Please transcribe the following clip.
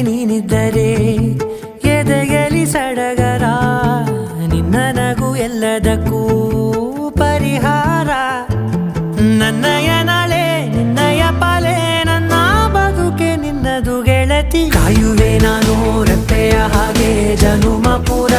ನೀನಿದ್ದರೆ ಎದೆಯಲಿ ಸಡಗರ, ನಿನ್ನ ನಗು ಎಲ್ಲದಕ್ಕೂ ಪರಿಹಾರ. ನನ್ನಯ ನಾಳೆ ನಿನ್ನಯ ಪಾಲೆ, ನನ್ನ ಬದುಕೆ ನಿನ್ನದು ಗೆಳತಿ. ಕಾಯುವೆ ನಾನು ರೆಪ್ಪೆಯ ಹಾಗೆ ಜನುಮ ಪೂರ